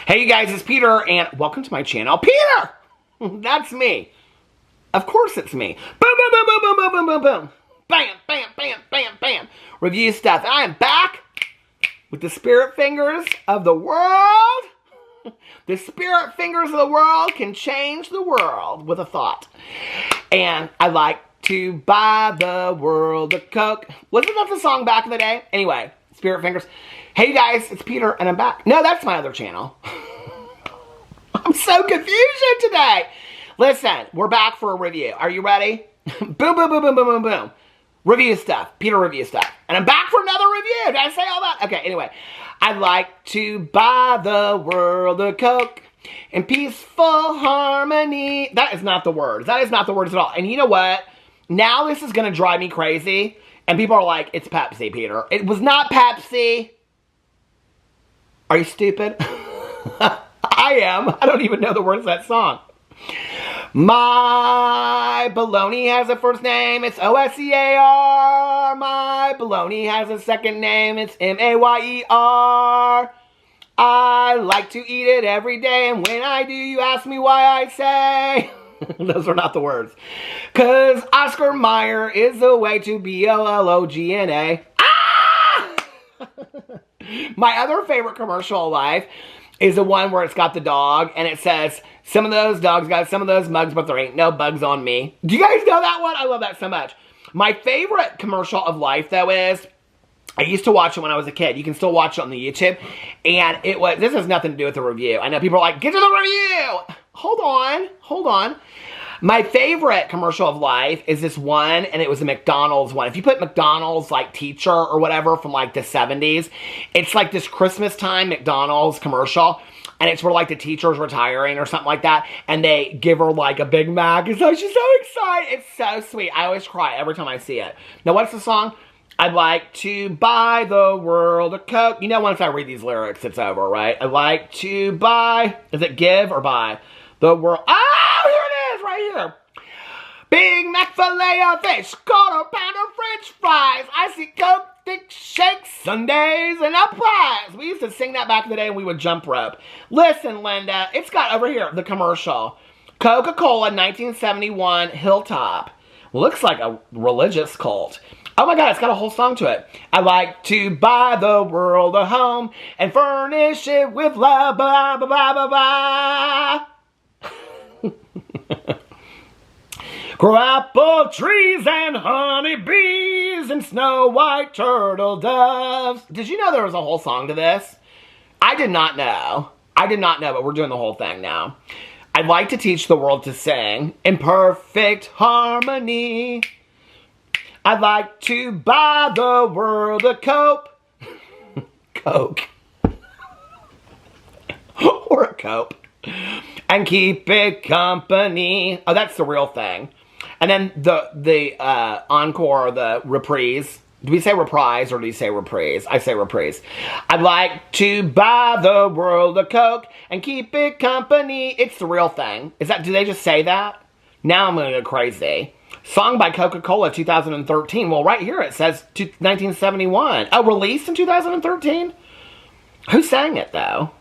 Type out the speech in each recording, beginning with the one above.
Hey you guys, it's Peter, and welcome to my channel. Peter! That's me. Of course it's me. Boom, boom, boom, boom, boom, boom, boom, boom, boom. Bam, bam, bam, bam, bam. Review stuff. And I am back with the spirit fingers of the world. The spirit fingers of the world can change the world with a thought. And I like to buy the world a Coke. Wasn't that the song back in the day? Anyway, spirit fingers. Hey guys, it's Peter and I'm back. No, that's my other channel. I'm so confused today. Listen, we're back for a review. Are you ready? Boom, boom, boom, boom, boom, boom, boom. Review stuff. Peter review stuff. And I'm back for another review. Did I say all that? Okay, anyway. I'd like to buy the world a Coke in peaceful harmony. That is not the words. That is not the words at all. And you know what? Now this is going to drive me crazy. And people are like, it's Pepsi, Peter. It was not Pepsi. Are you stupid? I am. I don't even know the words of that song. My baloney has a first name, it's O-S-E-A-R. My baloney has a second name, it's M-A-Y-E-R. I like to eat it every day, and when I do, you ask me why I say. Those are not the words. 'Cause Oscar Mayer is the way to B-O-L-O-G-N-A. Ah! My other favorite commercial of life is the one where it's got the dog, and it says, some of those dogs got some of those mugs, but there ain't no bugs on me. Do you guys know that one? I love that so much. My favorite commercial of life, though, is, I used to watch it when I was a kid. You can still watch it on the YouTube. And it was, this has nothing to do with the review. I know people are like, get to the review! Hold on, hold on. My favorite commercial of life is this one, and it was a McDonald's one. If you put McDonald's, like, teacher or whatever from, like, the 70s, it's like this Christmas time McDonald's commercial, and it's where, like, the teacher's retiring or something like that, and they give her, like, a Big Mac, and so she's so excited. It's so sweet. I always cry every time I see it. Now, what's the song? I'd like to buy the world a Coke. You know, once I read these lyrics, it's over, right? I'd like to buy, is it give or buy? The world, oh, here it is, right here. Big Mac filet of fish, quarter pound of French fries, icy Coke, thick shakes, sundaes, and a prize. We used to sing that back in the day and we would jump rope. Listen, Linda, it's got over here, the commercial. Coca-Cola 1971 Hilltop. Looks like a religious cult. Oh my God, it's got a whole song to it. I like to buy the world a home and furnish it with love, blah, blah, blah, blah, blah. Grow apple trees and honey bees and snow white turtle doves. Did you know there was a whole song to this? I did not know. I did not know, but we're doing the whole thing now. I'd like to teach the world to sing in perfect harmony. I'd like to buy the world a Coke. Coke. Or a Coke. And keep it company. Oh, that's the real thing. And then the encore, the reprise. Do we say reprise or do you say reprise? I say reprise. I'd like to buy the world a Coke and keep it company. It's the real thing. Is that? Do they just say that? Now I'm going to go crazy. Song by Coca-Cola 2013. Well, right here it says 1971. Oh, released in 2013? Who sang it, though?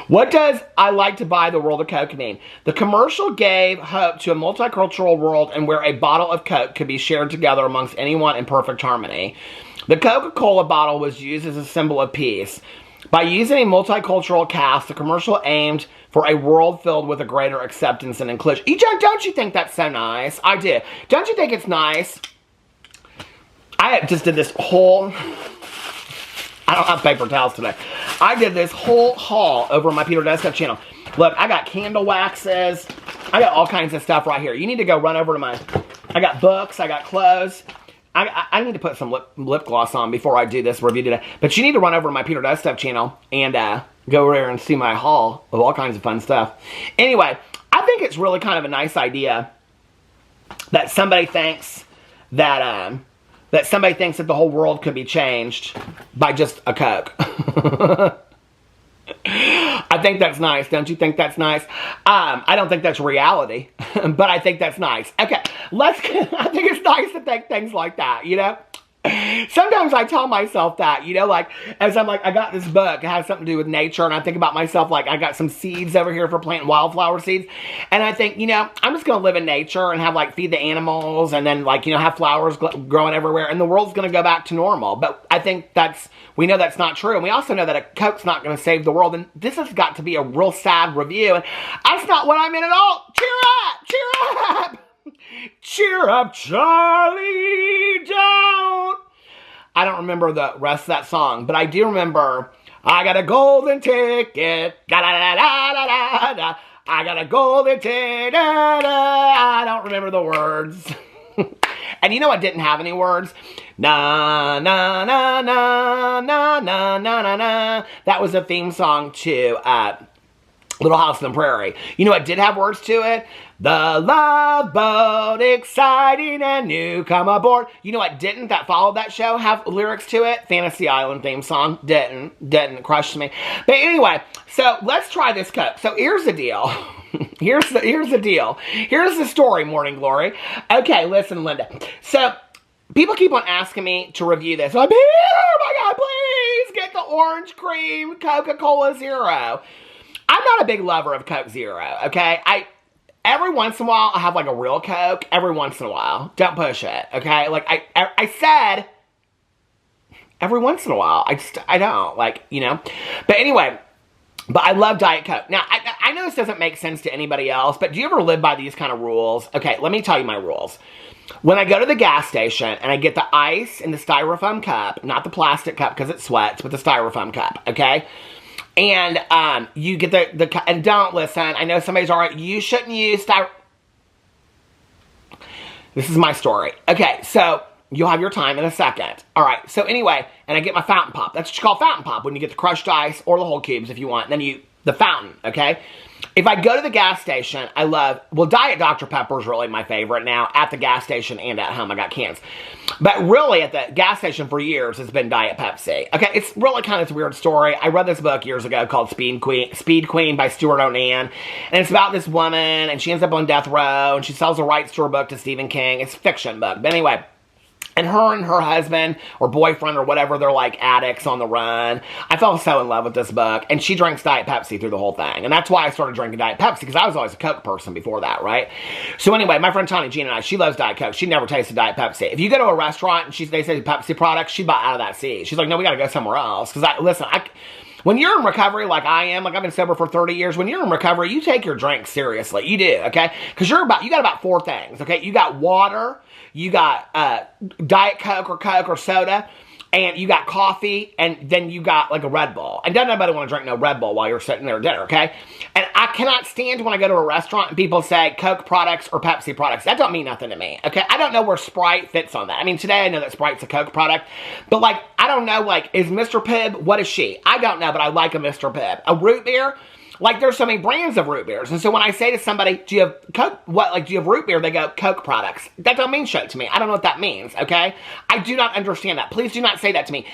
What does I like to buy the world of Coke mean? The commercial gave hope to a multicultural world and where a bottle of Coke could be shared together amongst anyone in perfect harmony. The Coca-Cola bottle was used as a symbol of peace. By using a multicultural cast, the commercial aimed for a world filled with a greater acceptance and inclusion. Don't you think that's so nice? I do. Don't you think it's nice? I just did this whole... I don't have paper towels today. I did this whole haul over my Peter Desktop channel. Look, I got candle waxes. I got all kinds of stuff right here. You need to go run over to my... I got books. I got clothes. I need to put some lip gloss on before I do this review today. But you need to run over to my Peter Desktop channel and go over there and see my haul of all kinds of fun stuff. Anyway, I think it's really kind of a nice idea that somebody thinks that... that somebody thinks that the whole world could be changed by just a Coke. I think that's nice. Don't you think that's nice? I don't think that's reality, but I think that's nice. Okay, I think it's nice to think things like that, you know? Sometimes I tell myself that, you know, like, as I'm like, I got this book, it has something to do with nature, and I think about myself like, I got some seeds over here for planting wildflower seeds, and I think, you know, I'm just gonna live in nature and have, like, feed the animals, and then, like, you know, have flowers growing everywhere, and the world's gonna go back to normal. But I think we know that's not true, and we also know that a Coke's not gonna save the world, and this has got to be a real sad review, and that's not what I meant at all. Cheer up! Cheer up! Cheer up, Charlie, don't. I don't remember the rest of that song, but I do remember, I got a golden ticket, da-da-da-da-da-da-da, I got a golden ticket, da-da. I don't remember the words. And you know what didn't have any words? Na, na, na, na, na, na, na, na, na. That was a theme song to Little House on the Prairie. You know what did have words to it? The Love Boat, exciting and new, come aboard. You know what didn't, that followed that show, have lyrics to it? Fantasy Island theme song. Didn't, crushed me. But anyway, so let's try this Coke. So here's the deal. Here's the deal. Here's the story, Morning Glory. Okay, listen, Linda. So people keep on asking me to review this. I'm here, oh my God, please get the Orange Cream Coca-Cola Zero. I'm not a big lover of Coke Zero, okay? Every once in a while, I have, like, a real Coke. Every once in a while. Don't push it, okay? Like, I said, every once in a while. I don't, like, you know? But anyway, but I love Diet Coke. Now, I know this doesn't make sense to anybody else, but do you ever live by these kind of rules? Okay, let me tell you my rules. When I go to the gas station and I get the ice in the styrofoam cup, not the plastic cup because it sweats, but the styrofoam cup, okay? And you get the and don't listen. I know somebody's alright. You shouldn't use This is my story. Okay, so you'll have your time in a second. All right. So anyway, and I get my fountain pop. That's what you call fountain pop when you get the crushed ice or the whole cubes if you want. And then the fountain. Okay. If I go to the gas station, Diet Dr. Pepper is really my favorite now at the gas station and at home. I got cans. But really at the gas station for years has been Diet Pepsi. Okay, it's really kind of this weird story. I read this book years ago called Speed Queen by Stuart O'Nan. And it's about this woman and she ends up on death row and she sells the rights to her book to Stephen King. It's a fiction book. But anyway, and her husband or boyfriend or whatever, they're like addicts on the run. I fell so in love with this book. And she drinks Diet Pepsi through the whole thing. And that's why I started drinking Diet Pepsi, because I was always a Coke person before that, right? So anyway, my friend Tawny Jean and I, she loves Diet Coke. She never tasted Diet Pepsi. If you go to a restaurant and they say Pepsi products, she bought out of that seat. She's like, no, we got to go somewhere else. Because when you're in recovery like I am, like I've been sober for 30 years, when you're in recovery, you take your drinks seriously. You do, okay? Because you got about 4 things, okay? You got water, you got Diet Coke or soda, and you got coffee, and then you got like a Red Bull. And doesn't nobody want to drink no Red Bull while you're sitting there at dinner, okay? And I cannot stand when I go to a restaurant and people say Coke products or Pepsi products. That don't mean nothing to me, okay? I don't know where Sprite fits on that. I mean, today I know that Sprite's a Coke product, but like, I don't know, like, is Mr. Pibb, what is she? I don't know, but I like a Mr. Pibb. A root beer? Like, there's so many brands of root beers. And so when I say to somebody, do you have Coke? Do you have root beer? They go, Coke products. That don't mean shit to me. I don't know what that means, okay? I do not understand that. Please do not say that to me.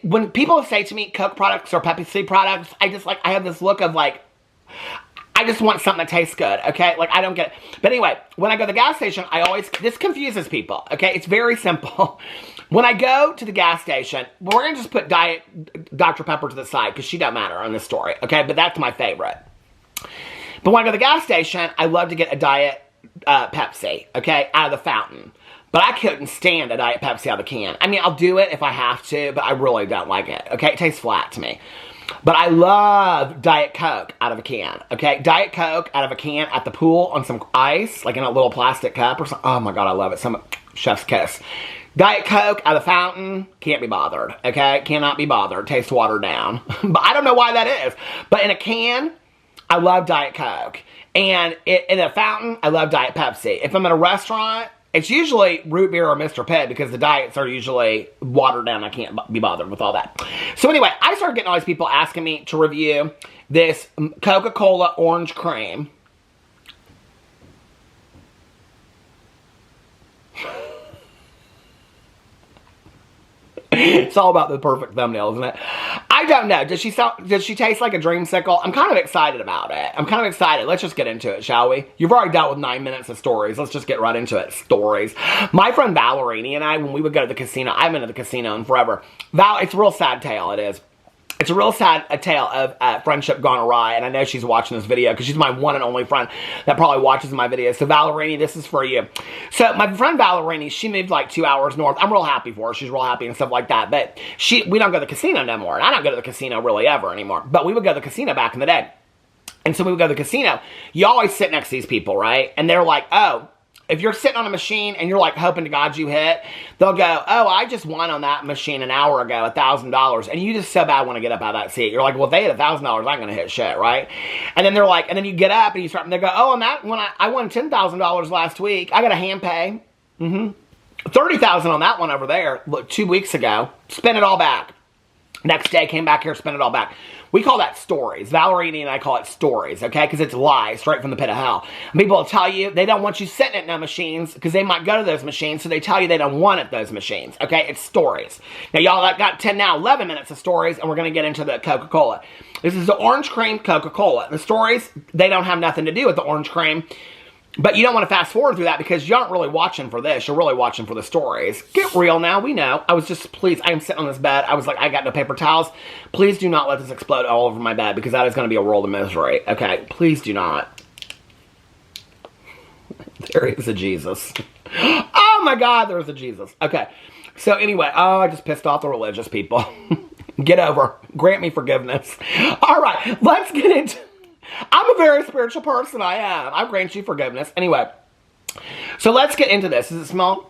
When people say to me Coke products or Pepsi products, I have this look of like, I just want something that tastes good, okay? Like, I don't get it. But anyway, when I go to the gas station, this confuses people, okay? It's very simple. When I go to the gas station, we're going to just put Diet Dr. Pepper to the side because she doesn't matter on this story, okay? But that's my favorite. But when I go to the gas station, I love to get a Diet Pepsi, okay, out of the fountain. But I couldn't stand a Diet Pepsi out of the can. I mean, I'll do it if I have to, but I really don't like it, okay? It tastes flat to me. But I love Diet Coke out of a can, okay? Diet Coke out of a can at the pool on some ice, like in a little plastic cup or something. Oh my God, I love it. Some chef's kiss. Diet Coke out of the fountain, can't be bothered, okay? Cannot be bothered. Tastes watered down. But I don't know why that is. But in a can, I love Diet Coke. And in a fountain, I love Diet Pepsi. If I'm in a restaurant, it's usually root beer or Mr. Pibb because the diets are usually watered down. I can't be bothered with all that. So anyway, I started getting all these people asking me to review this Coca-Cola Orange Cream. It's all about the perfect thumbnail, isn't it? I don't know. Does she taste like a dreamsicle? I'm kind of excited about it. I'm kind of excited. Let's just get into it, shall we? You've already dealt with 9 minutes of stories. Let's just get right into it. Stories. My friend Valerini and I, when we would go to the casino, I haven't been to the casino in forever. It's a real sad tale, it is. It's a real sad tale of friendship gone awry, and I know she's watching this video because she's my one and only friend that probably watches my videos. So Valerini, this is for you. So my friend Valerini, she moved like 2 hours north. I'm real happy for her. She's real happy and stuff like that. But we don't go to the casino no more, and I don't go to the casino really ever anymore. But we would go to the casino back in the day. And so we would go to the casino. You always sit next to these people, right? And they're like, oh, if you're sitting on a machine and you're like hoping to God you hit, they'll go, oh, I just won on that machine an hour ago, $1,000. And you just so bad want to get up out of that seat. You're like, well, if they hit $1,000, I'm going to hit shit, right? And then they're like, and then you get up and you start, and they go, oh, on that one, I won $10,000 last week. I got a hand pay. $30,000 on that one over there, look, 2 weeks ago. Spend it all back. Next day, came back here, spent it all back. We call that stories. Valerini and I call it stories, okay? Because it's lies straight from the pit of hell. And people will tell you they don't want you sitting at no machines because they might go to those machines, so they tell you they don't want at those machines, okay? It's stories. Now, y'all got 11 minutes of stories, and we're going to get into the Coca-Cola. This is the orange cream Coca-Cola. The stories, they don't have nothing to do with the orange cream. But you don't want to fast forward through that because you aren't really watching for this. You're really watching for the stories. Get real now. We know. I am sitting on this bed. I was like, I got no paper towels. Please do not let this explode all over my bed because that is going to be a world of misery. Okay? Please do not. There is a Jesus. Oh my God, there's a Jesus. Okay. So anyway, I just pissed off the religious people. Get over. Grant me forgiveness. All right. Let's get into... I'm a very spiritual person, I am. I grant you forgiveness. Anyway, so let's get into this. Does it smell?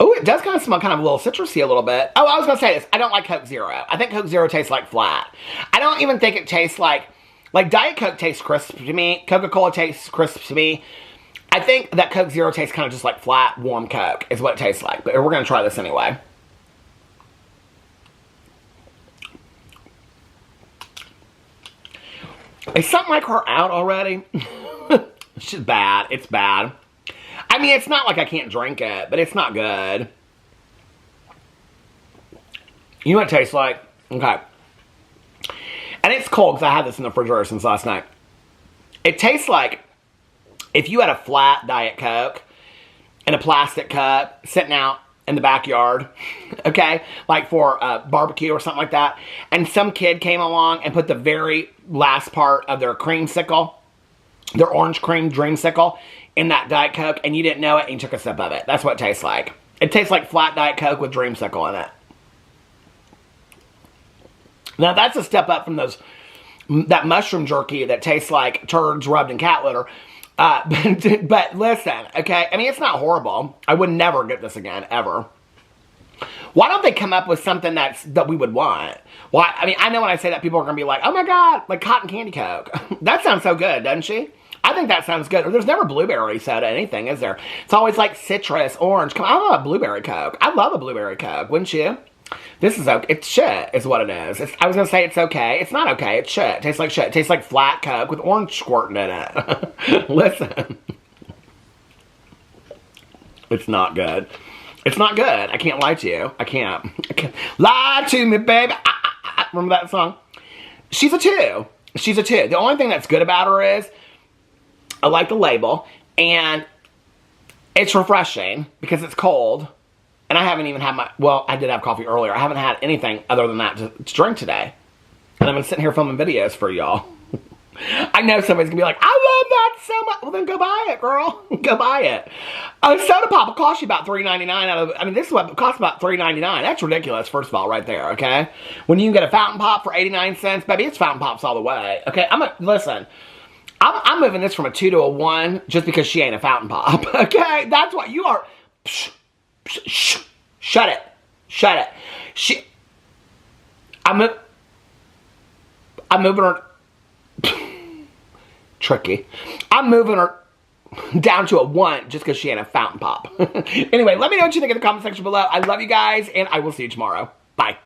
Oh, it does kind of smell kind of a little citrusy a little bit. Oh, I was going to say this. I don't like Coke Zero. I think Coke Zero tastes like flat. I don't even think it tastes like Diet Coke tastes crisp to me. Coca-Cola tastes crisp to me. I think that Coke Zero tastes kind of just like flat, warm Coke is what it tastes like. But we're going to try this anyway. Is something like her out already? It's just bad. It's bad. I mean, it's not like I can't drink it, but it's not good. You know what it tastes like? Okay. And it's cold because I had this in the refrigerator since last night. It tastes like if you had a flat Diet Coke in a plastic cup sitting out in the backyard, okay, like for a barbecue or something like that, and some kid came along and put the very last part of their creamsicle, their orange cream dreamsicle, in that Diet Coke, and you didn't know it, and you took a sip of it. That's what it tastes like. It tastes like flat Diet Coke with dreamsicle in it. Now, that's a step up from that mushroom jerky that tastes like turds rubbed in cat litter. But listen, okay, I mean, it's not horrible. I would never get this again, ever. Why don't they come up with something that we would want? Why? I mean, I know when I say that, people are going to be like, oh my God, like cotton candy Coke. That sounds so good, doesn't she? I think that sounds good. There's never blueberry soda, anything, is there? It's always like citrus, orange. Come on, I love a blueberry Coke. I love a blueberry Coke, wouldn't you? This is okay. It's shit, is what it is. I was going to say it's okay. It's not okay. It's shit. It tastes like shit. It tastes like flat Coke with orange squirting in it. Listen. It's not good. It's not good. I can't lie to you. I can't. Lie to me, baby. Remember that song? She's a 2. She's a 2. The only thing that's good about her is I like the label, and it's refreshing because it's cold. And I haven't even had well, I did have coffee earlier. I haven't had anything other than that to drink today. And I've been sitting here filming videos for y'all. I know somebody's going to be like, I love that so much. Well, then go buy it, girl. Go buy it. A soda pop will cost you about $3.99. I mean, this is what it costs about $3.99. That's ridiculous, first of all, right there, okay? When you can get a fountain pop for 89 cents, baby, it's fountain pops all the way, okay? Listen, I'm moving this from a 2 to a 1 just because she ain't a fountain pop, okay? That's what you are. Shut it. Shut it. I'm moving her. Tricky. I'm moving her down to a 1 just because she ain't a fountain pop. Anyway, let me know what you think in the comment section below. I love you guys, and I will see you tomorrow. Bye.